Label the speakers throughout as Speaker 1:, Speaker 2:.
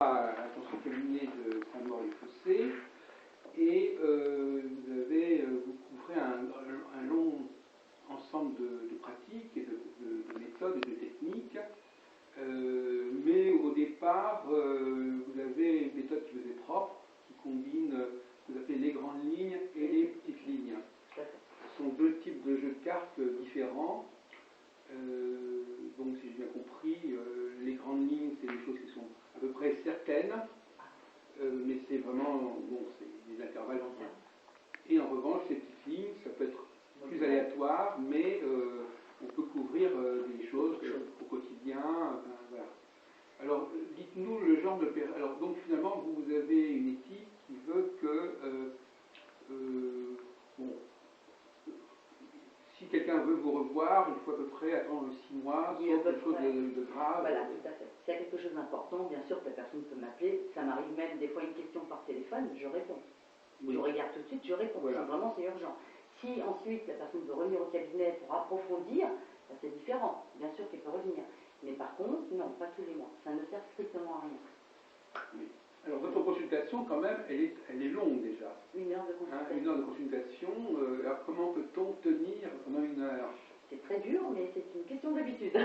Speaker 1: Attention cabinet de Saint-Maur-les-Fossés et vous couvrez un long ensemble de pratiques et de méthodes et de techniques, mais au départ vous avez une méthode qui vous est propre, qui combine ce que vous appelez les grandes lignes et les petites lignes. Ce sont deux types de jeux de cartes différents. Donc si j'ai bien compris, les grandes lignes c'est des choses qui sont à peu près certaines, mais c'est vraiment, bon, c'est des intervalles entre eux. Et en revanche, ces petites lignes, ça peut être plus aléatoire, mais on peut couvrir des choses au quotidien. Voilà. Alors, dites-nous le genre de... Alors, donc finalement, vous avez une éthique qui veut que... bon, si quelqu'un veut vous revoir, il faut à peu près attendre 6 mois, sauf quelque chose de grave.
Speaker 2: Voilà, tout à fait. S'il y a quelque chose d'important, bien sûr que la personne peut m'appeler. Ça m'arrive même des fois une question par téléphone, je réponds. Oui. Je regarde tout de suite, je réponds. Voilà. Vraiment, c'est urgent. Si ensuite la personne veut revenir au cabinet pour approfondir, c'est différent. Bien sûr qu'elle peut revenir. Mais par contre, non, pas tous les mois. Ça ne sert strictement à rien.
Speaker 1: Oui. Alors, votre consultation, quand même, elle est longue déjà.
Speaker 2: 1 heure de consultation.
Speaker 1: 1 heure de consultation. Alors, comment peut-on tenir pendant 1 heure?
Speaker 2: C'est très dur, mais c'est une question d'habitude.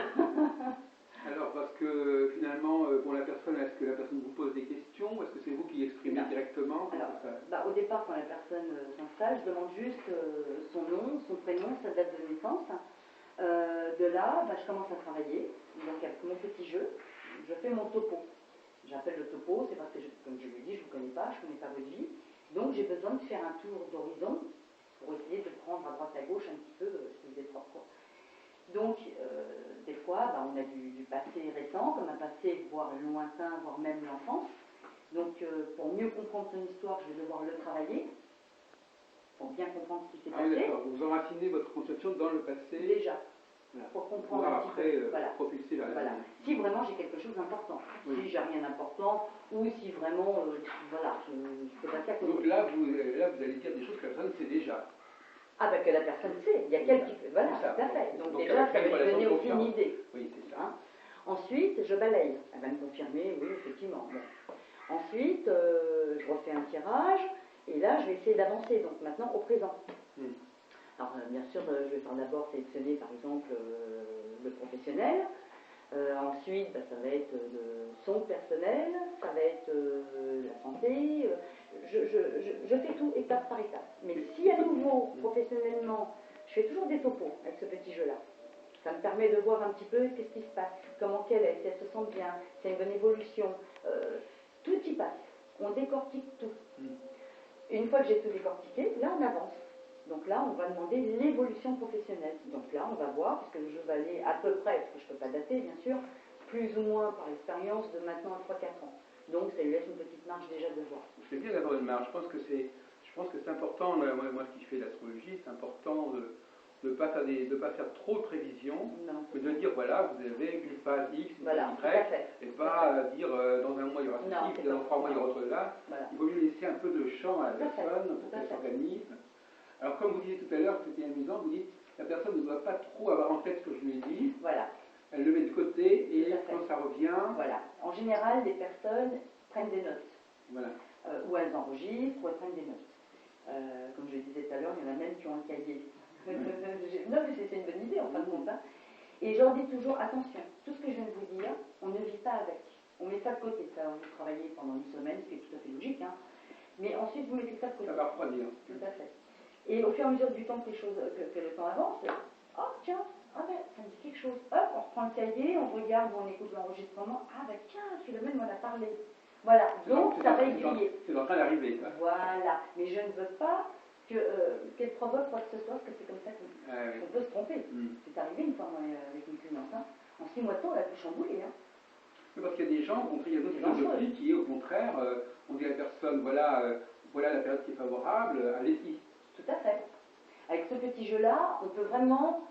Speaker 1: Alors, parce que finalement, bon, est-ce que la personne vous pose des questions, ou est-ce que c'est vous qui exprimez directement?
Speaker 2: Alors, au départ, quand la personne s'installe, je demande juste son nom, son prénom, sa date de naissance. De là, je commence à travailler. Donc, avec mon petit jeu, je fais mon topo. J'appelle le topo, c'est parce que, comme je vous dis, je ne vous connais pas, je ne connais pas votre vie. Donc, j'ai besoin de faire un tour d'horizon pour essayer de prendre à droite à gauche un petit peu si vous êtes propre. Donc, des fois, on a du passé récent, comme un passé, voire lointain, voire même l'enfance. Donc, pour mieux comprendre son histoire, je vais devoir le travailler, pour bien comprendre ce qui s'est passé.
Speaker 1: D'accord, vous enracinez votre conception dans le passé.
Speaker 2: Déjà.
Speaker 1: Voilà.
Speaker 2: Pour comprendre un petit peu. Voilà.
Speaker 1: Propulser vers
Speaker 2: Voilà. Si vraiment j'ai quelque chose d'important. Oui. Si j'ai rien d'important, ou si vraiment, voilà, je peux passer à côté.
Speaker 1: Donc là, vous allez dire des choses que la personne sait déjà.
Speaker 2: Ah que la personne sait. Il y a quelqu'un qui... Voilà, tout à fait. Donc déjà, ça va lui donner aussi une idée.
Speaker 1: Oui, c'est ça.
Speaker 2: Ensuite, je balaye. Elle va me confirmer, oui, effectivement. Bon. Ensuite, je refais un tirage, et là, je vais essayer d'avancer, donc maintenant au présent. Alors, bien sûr, je vais faire d'abord sélectionner, par exemple, le professionnel. Ensuite, ça va être son personnel, ça va être la santé. Je fais tout étape par étape. Mais si à nouveau, professionnellement, je fais toujours des topos avec ce petit jeu-là. Ça me permet de voir un petit peu qu'est-ce qui se passe, comment qu'elle est, si elle se sent bien, si elle a une bonne évolution. Tout y passe. On décortique tout. Une fois que j'ai tout décortiqué, là on avance. Donc là, on va demander l'évolution professionnelle. Donc là, on va voir, puisque le jeu va aller à peu près, parce que je ne peux pas dater, bien sûr, plus ou moins par expérience de maintenant à 3-4 ans. Donc ça lui laisse une petite marge déjà de voir.
Speaker 1: C'est bien d'avoir une marge. Je pense que c'est important, moi qui fais l'astrologie, c'est important de ne pas faire trop de prévisions, mais de dire voilà, vous avez une phase X, une phase Y, et pas dire dans 1 mois il y aura ceci, dans 3 mois il y aura autre là. Voilà. Il vaut mieux laisser un peu de champ à la personne pour qu'elle s'organise. Alors comme vous disiez tout à l'heure, c'était amusant, vous dites la personne ne doit pas trop avoir en tête ce que je lui ai dit.
Speaker 2: Voilà.
Speaker 1: Elle le met de côté et quand ça revient...
Speaker 2: Voilà. En général, les personnes prennent des notes.
Speaker 1: Voilà.
Speaker 2: Ou elles enregistrent, ou elles prennent des notes. Comme je le disais tout à l'heure, il y en a même qui ont un cahier. Non, mais c'est une bonne idée en fin de compte. Et je leur dis toujours, attention, tout ce que je viens de vous dire, on ne vit pas avec. On met ça de côté. Ça, vous travaillez pendant 1 semaine, ce qui est tout à fait logique. Mais ensuite, vous mettez ça de côté.
Speaker 1: Ça va refroidir.
Speaker 2: Tout à fait. Et au fur et à mesure du temps que le temps avance, oh tiens, ça me dit quelque chose. Hop, on reprend le cahier, on regarde, on écoute l'enregistrement. Tiens, Philomène m'en a parlé. Voilà, donc ça va aiguiller.
Speaker 1: C'est en train d'arriver.
Speaker 2: Voilà, mais je ne veux pas qu'elle provoque quoi que ce soit, parce que c'est comme ça qu'on peut se tromper. C'est arrivé une fois avec une cliente. En 6 mois de temps, elle a tout chamboulé.
Speaker 1: Parce qu'il y a des gens, il y a d'autres philosophies qui est au contraire, on dit à la personne, voilà la période qui est favorable, allez-y.
Speaker 2: Tout à fait. Avec ce petit jeu-là, on peut vraiment...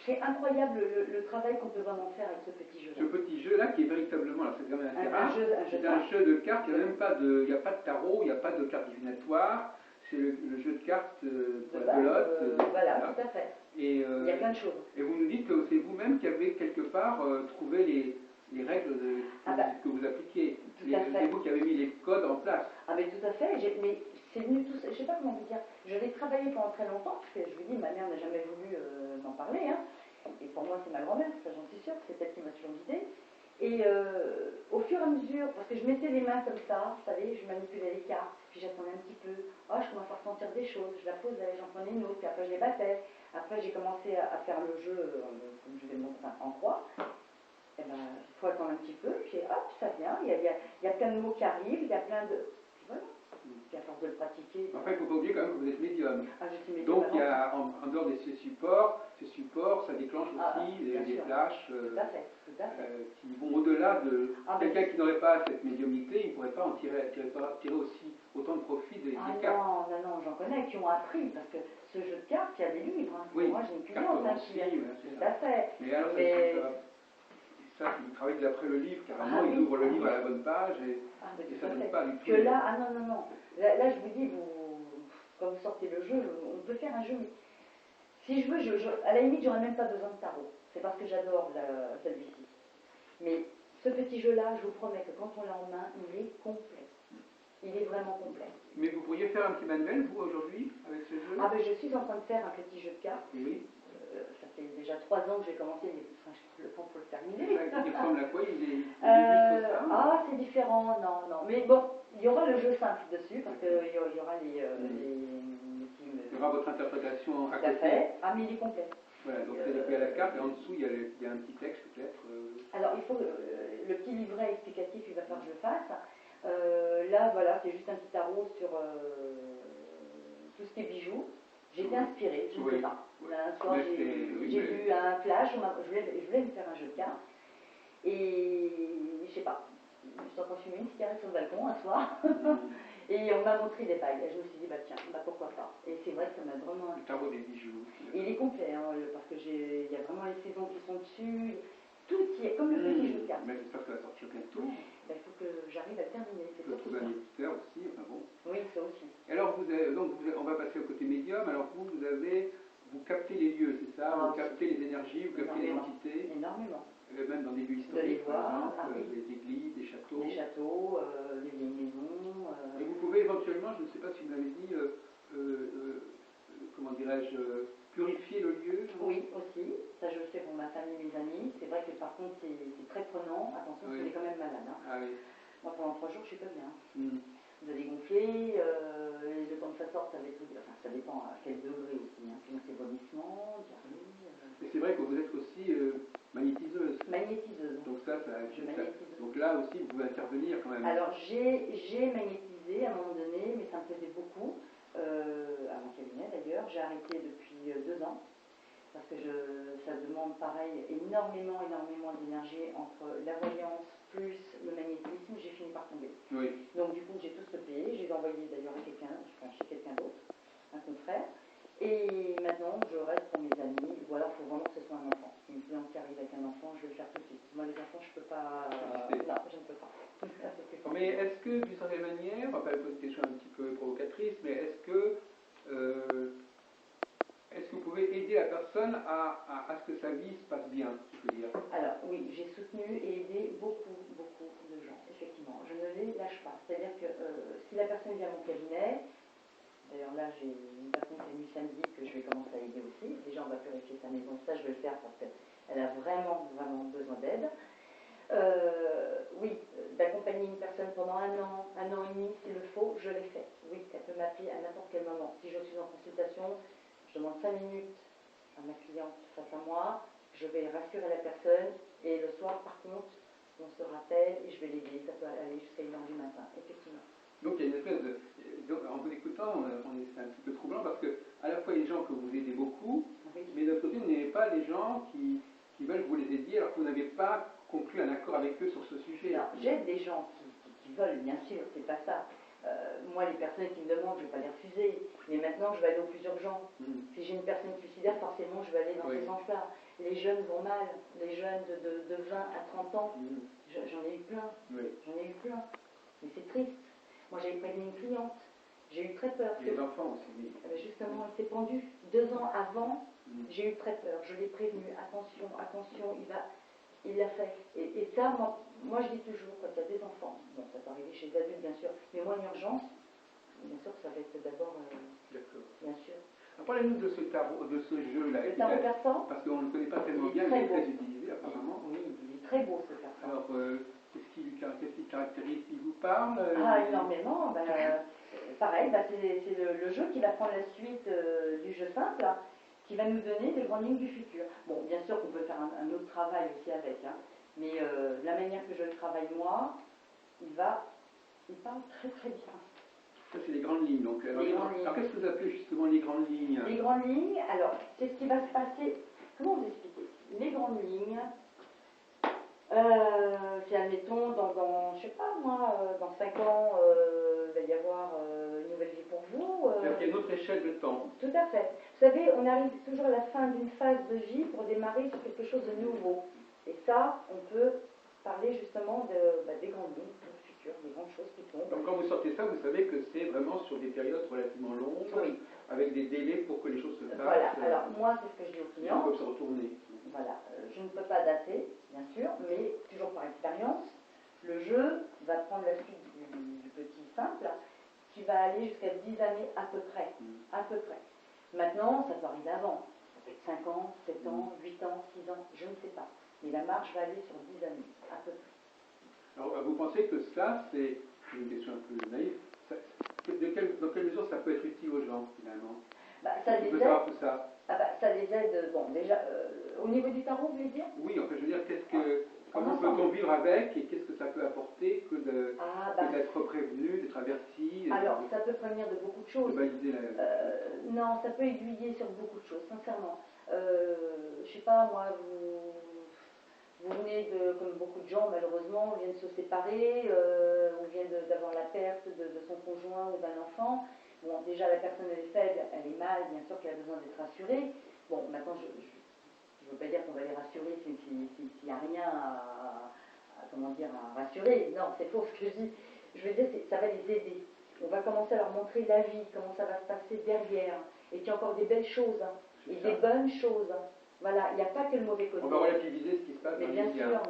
Speaker 2: C'est incroyable le travail qu'on peut vraiment faire avec ce petit jeu-là.
Speaker 1: Ce petit jeu-là qui est véritablement, alors c'est quand même assez rare, c'est un jeu de cartes, il n'y a même pas de tarot, il n'y a pas de cartes divinatoires, c'est le jeu de cartes pour la pelote.
Speaker 2: Voilà, tout à fait. Il y a plein de choses.
Speaker 1: Et vous nous dites que c'est vous-même qui avez quelque part trouvé les règles que vous appliquez. qui avait mis les codes en place.
Speaker 2: Ah mais tout à fait, mais c'est venu tout ça, je sais pas comment vous dire, je l'ai travaillé pendant très longtemps, parce que je vous dis, ma mère n'a jamais voulu m'en parler, hein. Et pour moi c'est ma grand-mère, ça j'en suis sûre, c'est elle qui m'a toujours guidée. Et au fur et à mesure, parce que je mettais les mains comme ça, vous savez, je manipulais les cartes, puis j'attendais un petit peu, oh je commençais à ressentir des choses, je la posais, j'en prenais une autre, puis après je les battais, après j'ai commencé à faire le jeu, comme je vais le montrer en croix. Eh ben, il faut attendre un petit peu, puis hop, ça vient, il y a plein de mots qui arrivent, il y a plein de... Voilà. Puis à force de le pratiquer...
Speaker 1: Enfin, il ne faut pas oublier quand même que vous êtes médium.
Speaker 2: Ah, je suis médium.
Speaker 1: Donc, il y a, en dehors de ces supports, ça déclenche aussi des flashs qui vont au-delà de... quelqu'un qui n'aurait pas cette médiumnité, il ne pourrait pas en tirer aussi autant de profit des cartes.
Speaker 2: Non, j'en connais qui ont appris, parce que ce jeu de cartes, il y a des livres. Hein.
Speaker 1: Oui,
Speaker 2: moi, j'ai une cliente qui a... Tout à fait.
Speaker 1: Mais alors, ça, il travaille d'après le livre, carrément, il ouvre le livre à la bonne page et ça ne donne pas du tout.
Speaker 2: Que là, non. Là, je vous dis, quand vous sortez le jeu, on peut faire un jeu. Si je veux, à la limite, j'aurais même pas besoin de tarot. C'est parce que j'adore celui-ci. Mais ce petit jeu-là, je vous promets que quand on l'a en main, il est complet. Il est vraiment complet.
Speaker 1: Mais vous pourriez faire un petit manuel, vous, aujourd'hui, avec ce jeu?
Speaker 2: Ah ben, je suis en train de faire un petit jeu de cartes.
Speaker 1: Oui.
Speaker 2: Ça fait déjà 3 ans que j'ai commencé, mais le temps pour le terminer.
Speaker 1: Il ressemble à quoi? Il est juste comme ça?
Speaker 2: Ah, c'est différent, non. Mais bon, il y aura le jeu simple dessus, parce qu'il y aura les
Speaker 1: il y aura votre interprétation à côté.
Speaker 2: Fait. Ah, mais il est complet.
Speaker 1: Voilà, donc c'est-à-dire qu'il y a la carte, et en dessous, il y a un petit texte, peut-être.
Speaker 2: Alors, il faut le petit livret explicatif, il va falloir que je le fasse. Là, voilà, c'est juste un petit tarot sur tout ce qui est bijoux. J'étais inspirée, je ne sais pas. Un soir, j'ai vu un flash, je voulais me faire un jeu de cartes. Et je sais pas, je suis en train de fumer une cigarette sur le balcon un soir. Et on m'a montré des bagues. Et je me suis dit, bah tiens, pourquoi pas. Et c'est vrai que ça m'a vraiment...
Speaker 1: Le tarot des bijoux.
Speaker 2: Et il est complet, hein, parce que il y a vraiment les saisons qui sont dessus. Tout y est, comme le petit jeu de cartes.
Speaker 1: Mais j'espère que ça va sortir bientôt.
Speaker 2: Il faut que j'arrive à le terminer.
Speaker 1: Il faut trouver un éditeur aussi, enfin bon.
Speaker 2: Oui, ça aussi.
Speaker 1: Alors, on va passer au côté médium. Alors, vous captez les lieux, c'est ça? Vous captez les énergies, vous captez les entités?
Speaker 2: Énormément.
Speaker 1: Même dans des lieux historiques, par exemple, des églises, des châteaux.
Speaker 2: Des châteaux, des vieilles maisons.
Speaker 1: Et vous pouvez éventuellement, je ne sais pas si vous m'avez dit, comment dirais-je, purifier le lieu?
Speaker 2: Oui, aussi. Ça, je le fais pour ma famille, mes amis. C'est vrai que par contre, c'est très prenant. Attention, parce que est quand même malade. Hein.
Speaker 1: Ah oui.
Speaker 2: Moi, pendant 3 jours, je suis pas bien. Vous allez gonfler, et le temps que ça sorte, ça va être... Enfin, ça dépend à quel degré aussi. Hein. Sinon, c'est vomissement, diarrhée...
Speaker 1: Et c'est vrai que vous êtes aussi magnétiseuse.
Speaker 2: Magnétiseuse.
Speaker 1: Donc donc là aussi, vous pouvez intervenir quand même.
Speaker 2: Alors, j'ai magnétisé à un moment donné, mais ça me plaisait beaucoup. À mon cabinet d'ailleurs, j'ai arrêté depuis 2 ans parce que ça demande pareil énormément d'énergie entre la voyance plus le magnétisme. J'ai fini par tomber.
Speaker 1: Oui.
Speaker 2: Donc du coup j'ai tout stoppé, j'ai envoyé d'ailleurs à chez quelqu'un d'autre, un confrère, et maintenant je reste pour mes amis. Ou alors il faut vraiment que ce soit un enfant. Une cliente qui arrive avec un enfant, je vais le faire tout de suite. Moi les enfants je peux pas. Non, je ne peux pas.
Speaker 1: Mais est-ce que, d'une certaine manière, enfin, une question un petit peu provocatrice, mais est-ce que vous pouvez aider la personne à ce que sa vie se passe bien, si je veux dire? Alors,
Speaker 2: oui, j'ai soutenu et aidé beaucoup de gens, effectivement. Je ne les lâche pas. C'est-à-dire que si la personne vient à mon cabinet, d'ailleurs là, j'ai une personne qui est venue samedi que je vais commencer à aider aussi. Déjà, on va purifier sa maison. Ça, je vais le faire parce qu'elle a vraiment besoin d'aide. Oui, d'accompagner une personne pendant 1 an, 1 an et demi, s'il le faut, je l'ai fait. Oui, elle peut m'appeler à n'importe quel moment. Si je suis en consultation, je demande 5 minutes à ma cliente face à moi, je vais rassurer la personne, et le soir, par contre, on se rappelle et je vais l'aider. Ça peut aller jusqu'à 1h du matin, effectivement.
Speaker 1: Donc il y a une espèce de... En vous écoutant, c'est un petit peu troublant parce que à la fois il y a des gens que vous aidez beaucoup, mais d'un côté, vous n'avez pas les gens qui veulent que vous les aidiez alors que vous n'avez pas conclu un accord avec eux sur ce sujet.
Speaker 2: Non, j'aide des gens qui veulent, bien sûr, c'est pas ça. Moi, les personnes qui me demandent, je ne vais pas les refuser. Mais maintenant, je vais aller au plus urgent. Si j'ai une personne suicidaire, forcément, je vais aller dans ce sens-là. Les jeunes vont mal. Les jeunes de 20 à 30 ans, j'en ai eu plein. J'en ai eu plein. Mais c'est triste. Moi, j'avais prévenu une cliente. J'ai eu très peur.
Speaker 1: Et les enfants aussi.
Speaker 2: Justement, elle s'est pendue 2 ans avant. J'ai eu très peur. Je l'ai prévenu. Attention, il l'a fait. Et ça, moi, je dis toujours, quand il y a des enfants, bon, ça peut arriver chez chez les adultes, bien sûr. Mais moi, en urgence, bien sûr que ça va être d'abord,
Speaker 1: D'accord.
Speaker 2: bien sûr.
Speaker 1: Parlez-nous de ce tarot, de ce jeu-là.
Speaker 2: Le tarot persan,
Speaker 1: parce qu'on ne le connaît pas tellement bien, mais il est très utilisé apparemment.
Speaker 2: Oui, il est très beau ce persan.
Speaker 1: Alors, qu'est-ce qui caractérise, il vous parle
Speaker 2: Ah, énormément. Pareil, c'est le jeu qui va prendre la suite du jeu simple, hein, qui va nous donner des grandes lignes du futur. Bon, bien sûr qu'on peut faire un autre travail aussi avec, hein, mais la manière que je le travaille moi, il parle très très bien.
Speaker 1: Ça, c'est les grandes lignes. Donc, alors, qu'est-ce que vous appelez justement les grandes lignes?
Speaker 2: Les grandes lignes, alors, c'est ce qui va se passer. Comment vous expliquer? Les grandes lignes, c'est, admettons, je sais pas moi, dans 5 ans, il va y avoir une nouvelle vie pour vous.
Speaker 1: C'est-à-dire qu'il y a une autre échelle de temps.
Speaker 2: Tout à fait. Vous savez, on arrive toujours à la fin d'une phase de vie pour démarrer sur quelque chose de nouveau. Et ça, on peut parler justement des grandes lignes. Des grandes choses qui tombent.
Speaker 1: Donc quand vous sortez ça, vous savez que c'est vraiment sur des périodes relativement longues,
Speaker 2: oui,
Speaker 1: avec des délais pour que les choses se fassent.
Speaker 2: Voilà, alors moi c'est ce que je dis aux clients.
Speaker 1: On peut se retourner.
Speaker 2: Voilà, je ne peux pas dater, bien sûr, mais toujours par expérience, le jeu va prendre la suite du petit simple, qui va aller jusqu'à 10 années à peu près. À peu près. Maintenant, ça peut arriver avant. Ça peut être 5 ans, 7 ans, 8 ans, 6 ans, je ne sais pas. Mais la marche va aller sur 10 années, à peu près.
Speaker 1: Alors, vous pensez que ça, c'est une question un peu naïve, dans quelle mesure ça peut être utile aux gens, finalement?
Speaker 2: Ça les aide.
Speaker 1: Tout ça.
Speaker 2: Ça les aide, bon, déjà, au niveau du tarot, vous voulez dire?
Speaker 1: Oui, enfin, je veux dire, comment peut-on vivre avec, et qu'est-ce que ça peut apporter que d'être prévenu, d'être averti?
Speaker 2: Alors, ça peut prévenir de beaucoup de choses.
Speaker 1: De valider
Speaker 2: non, ça peut aiguiller sur beaucoup de choses, sincèrement. Je sais pas, moi, vous venez comme beaucoup de gens, malheureusement, on vient de se séparer, on vient d'avoir la perte de son conjoint ou d'un enfant. Bon, déjà, la personne, elle est faible, elle est mal, bien sûr qu'elle a besoin d'être rassurée. Bon, maintenant, je ne veux pas dire qu'on va les rassurer s'il n'y a rien à rassurer. Non, c'est faux ce que je dis. Je veux dire, ça va les aider. On va commencer à leur montrer la vie, comment ça va se passer derrière, et qu'il y a encore des belles choses, hein, et des bonnes choses. Hein. Voilà, il n'y a pas que le mauvais côté.
Speaker 1: On va relativiser ce qui se passe.
Speaker 2: Mais bien sûr.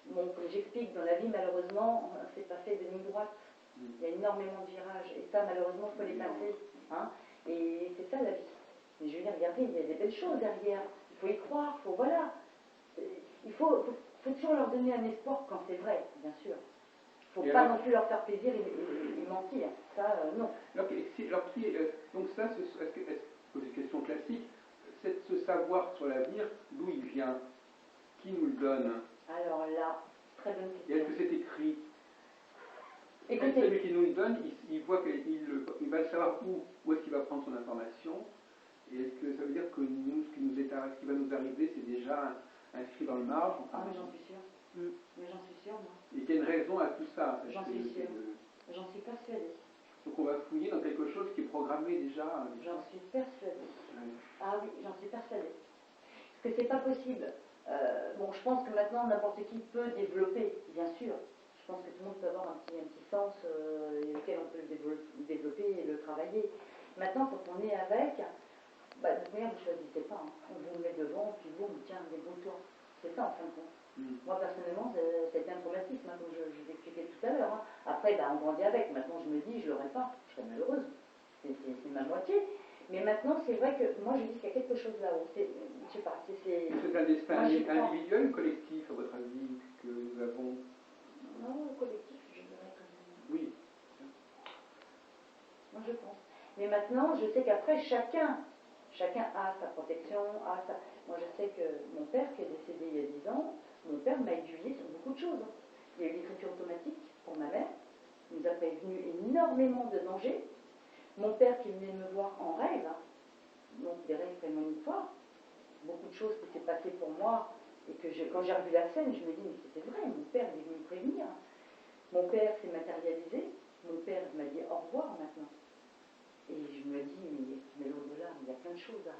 Speaker 2: Bon, comme j'explique, dans la vie, malheureusement, c'est pas fait de ligne droite. Il y a énormément de virages, et ça, malheureusement, il faut les passer. Hein. Et c'est ça la vie. Mais je veux dire, regardez, il y a des belles choses derrière. Il faut y croire, voilà. Il faut toujours leur donner un espoir quand c'est vrai, bien sûr. Il ne faut pas non plus leur faire plaisir et mentir. Ça, non.
Speaker 1: Donc ça, c'est une question classique, c'est de se savoir sur l'avenir d'où il vient, qui nous le donne.
Speaker 2: Alors là, très bonne question.
Speaker 1: Et est-ce que c'est écrit?
Speaker 2: Écoutez,
Speaker 1: celui qui nous le donne, il voit qu'il va savoir où est-ce qu'il va prendre son information. Et est-ce que ça veut dire que nous, ce qui va nous arriver, c'est déjà inscrit dans le marbre?
Speaker 2: Ah, mais j'en suis sûre. Mais j'en suis sûre, moi.
Speaker 1: Et qu'il y a une raison à tout ça.
Speaker 2: J'en suis sûre. J'en suis persuadée.
Speaker 1: Donc on va fouiller dans quelque chose qui est programmé déjà.
Speaker 2: J'en suis persuadée.
Speaker 1: Oui.
Speaker 2: Ah oui, j'en suis persuadée. Parce que c'est pas possible. Bon, je pense que maintenant n'importe qui peut développer, bien sûr. Je pense que tout le monde peut avoir un petit sens lequel on peut le développer et le travailler. Maintenant, quand on est avec, de toute manière, vous ne choisissez pas. Hein. On vous met devant, puis boum, tiens, débrouille-toi. C'est ça en fin de compte. Moi, personnellement, c'était un traumatisme, hein, comme je vous expliquais tout à l'heure. Hein. Après, on grandit avec. Maintenant, je me dis, je ne l'aurais pas. Je serais malheureuse. C'est ma moitié. Mais maintenant, c'est vrai que moi, je dis qu'il y a quelque chose là-haut. Je sais pas.
Speaker 1: C'est un destin individuel ou collectif, à votre avis, que nous avons?
Speaker 2: Non, collectif, je dirais quand même.
Speaker 1: Oui.
Speaker 2: Moi, je pense. Mais maintenant, je sais qu'après, chacun a sa protection, Moi, je sais que mon père, qui est décédé il y a 10 ans, mon père m'a aiguillé sur beaucoup de choses. Il y a eu l'écriture automatique pour ma mère, il nous a prévenu énormément de dangers. Mon père qui venait me voir en rêve, donc des rêves prémonitoires, beaucoup de choses qui s'est passées pour moi, et que quand j'ai revu la scène, je me dis, mais c'était vrai, mon père il est venu me prévenir. Mon père s'est matérialisé, mon père m'a dit au revoir maintenant. Et je me dis, mais l'au-delà, il y a plein de choses à...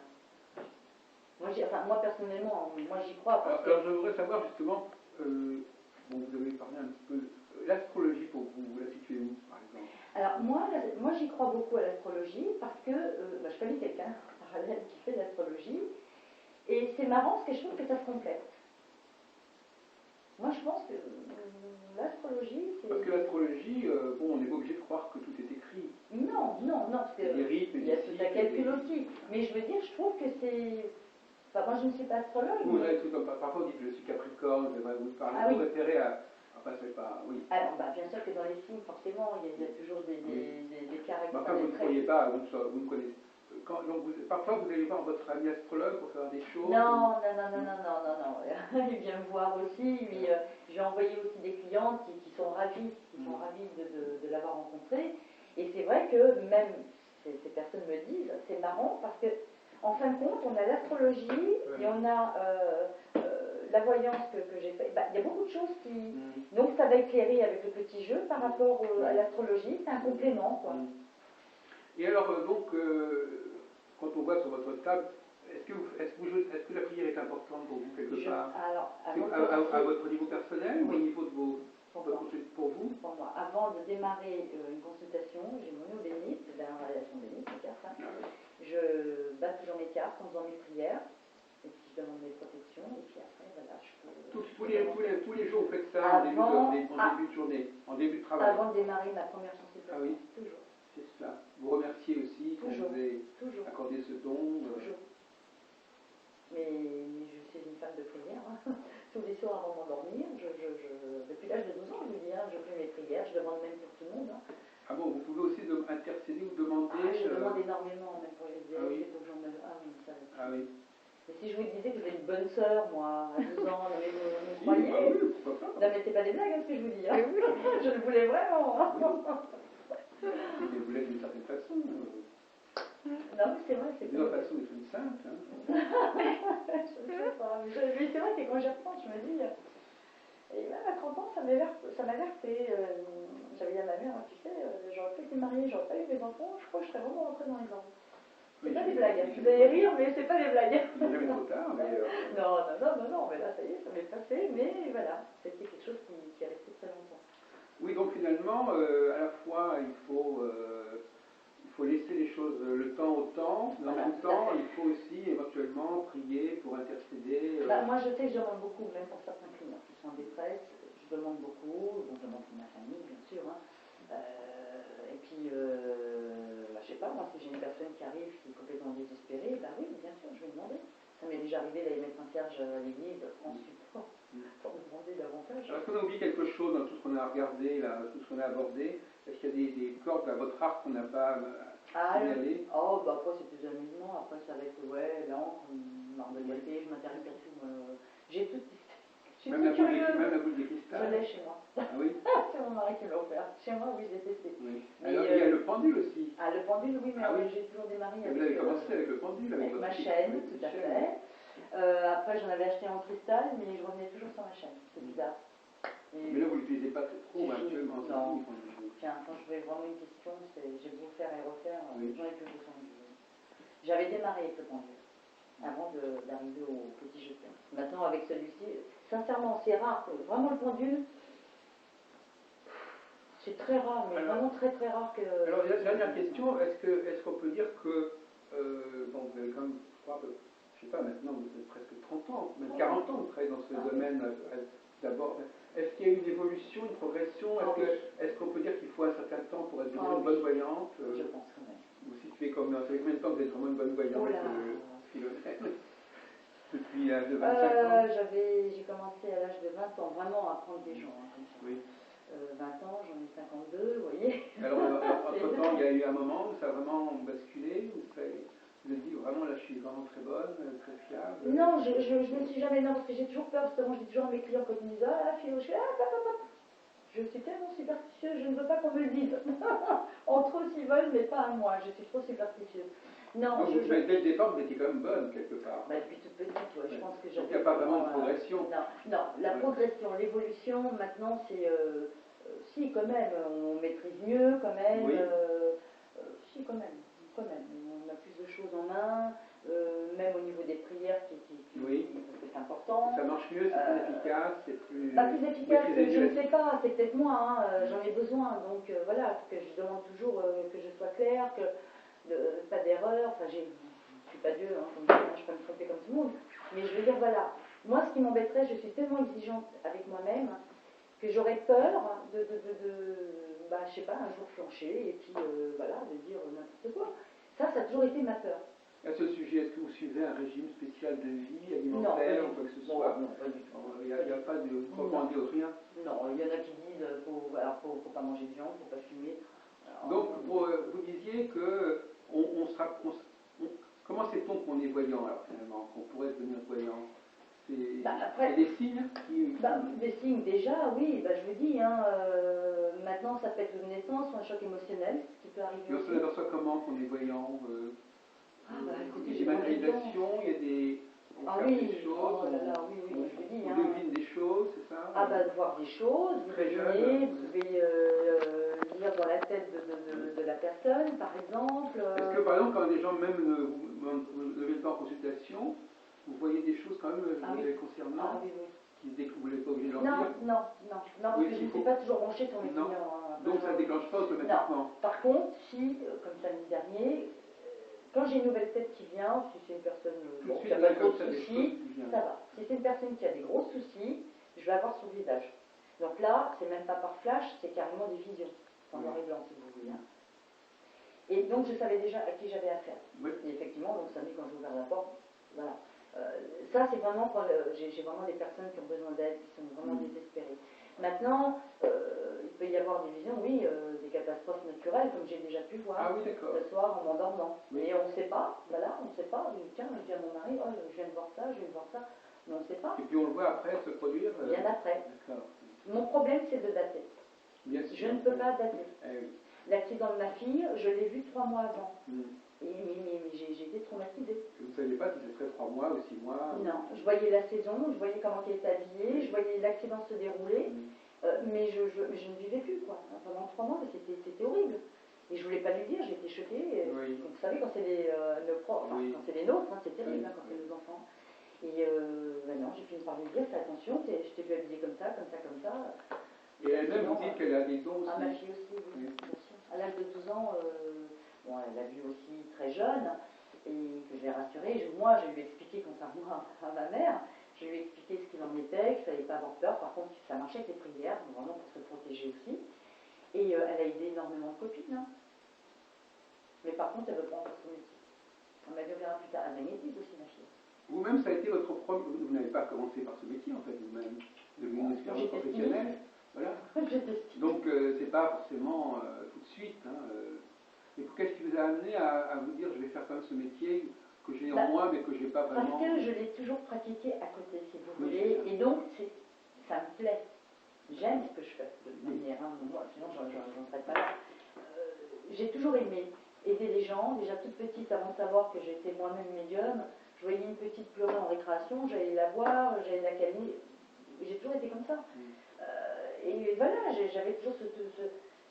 Speaker 2: Moi personnellement, j'y crois.
Speaker 1: Alors je voudrais savoir justement, vous avez parlé un petit peu de l'astrologie pour vous, la situez où par exemple?
Speaker 2: Alors moi j'y crois beaucoup à l'astrologie parce que je connais quelqu'un en parallèle qui fait de l'astrologie et c'est marrant parce que je trouve que ça se complète. Moi je pense que l'astrologie c'est...
Speaker 1: Parce que l'astrologie,
Speaker 2: non, parce que
Speaker 1: des rythmes,
Speaker 2: il y a tout un calcul aussi. Mais je veux dire, je trouve que c'est... Enfin, moi, je ne suis pas astrologue.
Speaker 1: Vous avez tout comme parfois, vous dites je suis Capricorne, j'aimerais vous parler.
Speaker 2: Ah,
Speaker 1: vous
Speaker 2: oui.
Speaker 1: référez à... Enfin, c'est pas... Oui.
Speaker 2: Alors, bah, bien sûr que dans les signes, forcément, il y a toujours des caractères.
Speaker 1: Enfin, vous ne croyez pas, vous ne connaissez... Donc parfois, vous allez voir votre ami astrologue pour faire des choses.
Speaker 2: Non. Il vient me voir aussi. J'ai envoyé aussi des clientes qui sont ravies, de l'avoir rencontré. Et c'est vrai que même ces personnes me disent, c'est marrant parce que en fin de compte, on a l'astrologie et on a la voyance que j'ai fait. Bah, il y a beaucoup de choses qui... Donc ça va éclairer avec le petit jeu par rapport à l'astrologie. C'est un complément, quoi.
Speaker 1: Et alors, donc, quand on voit sur votre table, est-ce que la prière est importante pour vous quelque part?
Speaker 2: Alors,
Speaker 1: à votre niveau personnel ou au niveau de
Speaker 2: pour
Speaker 1: vous?
Speaker 2: Pour moi. Avant de démarrer une consultation, j'ai mon eau bénite, c'est la variation bénite, les cartes. Hein. Je bats toujours mes cartes en faisant mes prières, et puis je demande mes protections, et puis après, voilà, je peux...
Speaker 1: Tous les jours, vous faites ça en début de journée, en début de travail?
Speaker 2: Avant de démarrer ma première consultation.
Speaker 1: Ah oui?
Speaker 2: Toujours.
Speaker 1: C'est cela. Vous remerciez aussi quand vous avez accordé ce don?
Speaker 2: Toujours. Mais je suis une femme de prière. Hein. Tous les soirs avant de m'endormir, depuis l'âge de 12 ans, je vous dis, hein, je fais mes prières, je demande même pour tout le monde. Hein.
Speaker 1: Ah bon, vous pouvez aussi intercéder ou demander?
Speaker 2: Je demande énormément, même pour les élèves, pour que j'en ai... Ah oui, ça va.
Speaker 1: Ah oui.
Speaker 2: Et si je vous disais que vous êtes une bonne sœur, moi, à 12 ans, vous croyez?
Speaker 1: Oui, pourquoi pas.
Speaker 2: Non, mais c'est pas des blagues, hein, ce que je vous dis. Hein. Je le voulais vraiment. Hein.
Speaker 1: Mais vous l'êtes d'une certaine façon.
Speaker 2: Non, mais c'est vrai, c'est
Speaker 1: d'une façon d'être une sainte. Hein.
Speaker 2: Je ne sais pas. Mais c'est vrai que quand j'y repense, je me dis. Et même à 30 ans, ça m'a alerté. J'avais dit à ma mère, tu sais, j'aurais pas été mariée, j'aurais pas eu des enfants, je crois que je serais vraiment rentrée dans les enfants. C'est pas des blagues. Vous allez rire, mais c'est pas des blagues.
Speaker 1: Il n'est jamais trop tard, mais.
Speaker 2: Non, mais là, ça y est, ça m'est passé, mais voilà, c'était quelque chose qui est resté très longtemps.
Speaker 1: Oui, donc finalement, à la fois, il faut laisser les choses le temps au temps, mais en même temps, il faut aussi éventuellement prier pour intercéder.
Speaker 2: Moi, je sais que je demande beaucoup, même pour certains clients qui sont en détresse, je demande beaucoup, donc je demande pour ma famille, bien sûr. Hein. Et puis, je sais pas, moi, si j'ai une personne qui arrive, qui est complètement désespérée, ben oui, bien sûr, je vais demander. Ça m'est déjà arrivé d'aller mettre un cierge à l'église en support pour me demander davantage.
Speaker 1: Alors, est-ce qu'on a oublié quelque chose dans tout ce qu'on a regardé, là, tout ce qu'on a abordé? Est-ce qu'il y a des cordes à votre arc qu'on n'a pas signalées?
Speaker 2: Oh, bah après, c'est plus amusement. Après, ça va être, l'encre, marre de café, je m'intéresse à tout. J'ai tout.
Speaker 1: Même la boule de cristal?
Speaker 2: Je l'ai chez moi.
Speaker 1: Ah oui?
Speaker 2: C'est mon mari qui me l'a offert. Chez moi, oui, je l'ai testé.
Speaker 1: Oui. Alors, il y a le pendule aussi.
Speaker 2: Ah, le pendule, oui, mais j'ai toujours démarré avec...
Speaker 1: Vous avez commencé avec le pendule,
Speaker 2: avec ma chaîne, tout à fait. Après, j'en avais acheté en cristal, mais je revenais toujours sur ma chaîne. C'est bizarre.
Speaker 1: Mais là, vous ne l'utilisez pas trop actuellement.
Speaker 2: Non. Tiens, quand je vais vraiment une question, j'ai beau faire et refaire, j'en ai plus besoin. J'avais démarré avec le pendule, avant d'arriver au petit jeton. Maintenant, avec celui-ci, sincèrement, c'est rare. Vraiment, le pendule, c'est très rare, mais vraiment très très rare que...
Speaker 1: Alors, dernière question, est-ce qu'on peut dire que, bon, vous avez quand même, je crois, je sais pas, maintenant, vous avez presque 30 ans, même 40 ans, vous travaillez dans ce domaine d'abord. Est-ce qu'il y a eu une évolution, une progression? Est-ce qu'on peut dire qu'il faut un certain temps pour être une bonne voyante?
Speaker 2: Je pense quand même.
Speaker 1: Vous situez comme, ça fait combien de temps que vous êtes vraiment une bonne voyante, Philomèle? Depuis de 25 ans?
Speaker 2: J'ai commencé à l'âge de 20 ans, vraiment à prendre des gens, comme ça.
Speaker 1: Oui.
Speaker 2: 20 ans, j'en ai 52, vous voyez.
Speaker 1: Alors, entre-temps, il y a eu un moment où ça a vraiment basculé, où vous avez dit, vraiment, là, je suis vraiment très bonne, très fiable?
Speaker 2: Non, je ne me suis jamais, non, parce que j'ai toujours peur, justement, je dis toujours à mes clients quand ils me disent, ah, Philo, je suis, je suis tellement superstitieuse, je ne veux pas qu'on me le dise. Entre eux, s'ils veulent, mais pas à moi, je suis trop superstitieuse. Non,
Speaker 1: dès le départ, vous étiez quand même bonne, quelque part.
Speaker 2: Depuis toute petite, je pense que j'avais...
Speaker 1: Donc, il n'y a pas vraiment de progression.
Speaker 2: Non, la progression, l'évolution, maintenant, c'est... si, quand même, on maîtrise mieux, quand même.
Speaker 1: Oui.
Speaker 2: Si, quand même. On a plus de choses en main, même au niveau des prières, c'est important.
Speaker 1: Ça marche mieux, c'est plus efficace, c'est plus...
Speaker 2: plus efficace, je ne sais pas, c'est peut-être moi, hein, j'en ai besoin, donc voilà, que je demande toujours que je sois claire, pas d'erreur, enfin, je ne suis pas Dieu, hein, comme je ne peux me tromper comme tout le monde, mais je veux dire, voilà, moi, ce qui m'embêterait, je suis tellement exigeante avec moi-même, que j'aurais peur je je sais pas, un jour flancher, et puis voilà, de dire n'importe quoi. Ça a toujours été ma peur.
Speaker 1: À ce sujet, est-ce que vous suivez un régime spécial de vie alimentaire ou quoi que ce soit?
Speaker 2: Non, pas du tout.
Speaker 1: Il n'y a pas de recommandé ou rien?
Speaker 2: Non, il y en a qui disent faut pas manger de viande, faut pas fumer. Alors,
Speaker 1: donc, vous disiez que comment sait-on qu'on est voyant, alors finalement, qu'on pourrait devenir voyant? C'est des signes
Speaker 2: des signes, déjà, oui, je vous dis, hein, maintenant ça peut être une naissance ou un choc émotionnel qui peut arriver.
Speaker 1: Mais on s'aperçoit comment qu'on est voyant?
Speaker 2: Écoutez,
Speaker 1: il y a des manipulations, il y a des... On fait des choses,
Speaker 2: oh là là, oui, je vous dis.
Speaker 1: On devine des choses, c'est ça?
Speaker 2: Voir des choses, vous devinez, vous pouvez lire dans la tête de la personne, par exemple.
Speaker 1: Est-ce que, par exemple, quand des gens même ne viennent pas en consultation, vous voyez des choses quand même les concernant
Speaker 2: oui.
Speaker 1: Qui vous n'êtes pas obligé de leur dire?
Speaker 2: Non, parce que je ne suis pas toujours branchée sur mes clients.
Speaker 1: Donc ça ne déclenche pas automatiquement?
Speaker 2: Non. Par contre, si, comme samedi dernier, quand j'ai une nouvelle tête qui vient, si c'est une personne qui n'a pas de gros soucis, ça va. Si c'est une personne qui a des gros soucis, je vais avoir son visage. Donc là, c'est même pas par flash, c'est carrément des visions, en noir et blanc, si vous voulez. Et donc, je savais déjà à qui j'avais affaire.
Speaker 1: Oui.
Speaker 2: Et effectivement, donc samedi, quand j'ai ouvert la porte, voilà. Ça, c'est vraiment quand j'ai vraiment des personnes qui ont besoin d'aide, qui sont vraiment désespérées. Maintenant, il peut y avoir des visions, oui, des catastrophes naturelles, comme j'ai déjà pu voir le soir en m'endormant. Oui. Mais on ne sait pas, voilà, on ne sait pas. Tiens, je dis à mon mari, je viens de voir ça, mais on ne sait pas.
Speaker 1: Et puis on le voit après se produire
Speaker 2: Bien après. Mon problème, c'est de dater.
Speaker 1: Bien sûr.
Speaker 2: Je ne peux pas dater.
Speaker 1: Oui.
Speaker 2: L'accident de ma fille, je l'ai vu 3 mois avant. Mais j'ai été traumatisée.
Speaker 1: Vous ne saviez pas si ce serait 3 mois ou 6 mois?
Speaker 2: Non, je voyais la saison, je voyais comment elle était habillée, je voyais l'accident se dérouler, mais je ne vivais plus, quoi. Pendant 3 mois, c'était horrible. Et je ne voulais pas lui dire, j'étais choquée.
Speaker 1: Oui.
Speaker 2: Donc, vous savez, quand c'est quand c'est les nôtres, c'est terrible, quand c'est nos enfants. Et non, j'ai fini par lui dire, fais attention, je t'ai vu habillée comme ça.
Speaker 1: Et elle-même vous dit qu'elle a des dons aussi?
Speaker 2: Ma fille aussi, oui, bien sûr. À l'âge de 12 ans, elle a vu aussi très jeune, et que je l'ai rassurée. Moi, je lui ai expliqué, contrairement à ma mère, je lui ai expliqué ce qu'il en était, qu'il ne fallait pas avoir peur. Par contre, ça marchait avec les prières, vraiment pour se protéger aussi. Et elle a aidé énormément de copines. Hein. Mais par contre, elle ne veut pas en faire son métier. On m'a dit, on verra plus tard. Elle magnétise aussi, ma fille.
Speaker 1: Vous-même, ça a été votre propre... Vous n'avez pas commencé par ce métier, en fait, vous-même, de une expérience professionnelle. Voilà. Donc, c'est pas forcément tout de suite. Et qu'est-ce qui vous a amené à vous dire, je vais faire quand même ce métier que j'ai en moi, mais que je n'ai pas vraiment...
Speaker 2: Parce que je l'ai toujours pratiqué à côté, si vous voulez. Et donc, ça me plaît. J'aime ce que je fais, de toute manière. Moi, sinon, j'en serais pas là. J'ai toujours aimé aider les gens. Déjà toute petite, avant de savoir que j'étais moi-même médium, je voyais une petite pleurer en récréation, j'allais la voir, j'allais la calmer. J'ai toujours été comme ça. Et voilà, j'avais toujours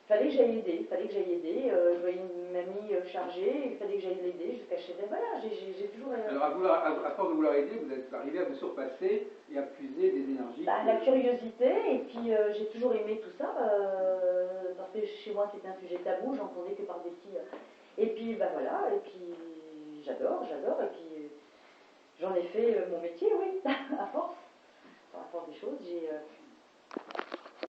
Speaker 2: fallait que j'aille aider. Je voyais une mamie chargée, il fallait que j'aille l'aider jusqu'à chez elle. Voilà, j'ai toujours...
Speaker 1: Alors, à force de vouloir aider, vous êtes arrivé à vous surpasser et à puiser des énergies.
Speaker 2: La curiosité, et puis j'ai toujours aimé tout ça, parce que chez moi c'était un sujet tabou, j'entendais que par des petits... Et puis, voilà, et puis j'adore, et puis j'en ai fait mon métier, oui, à force des choses.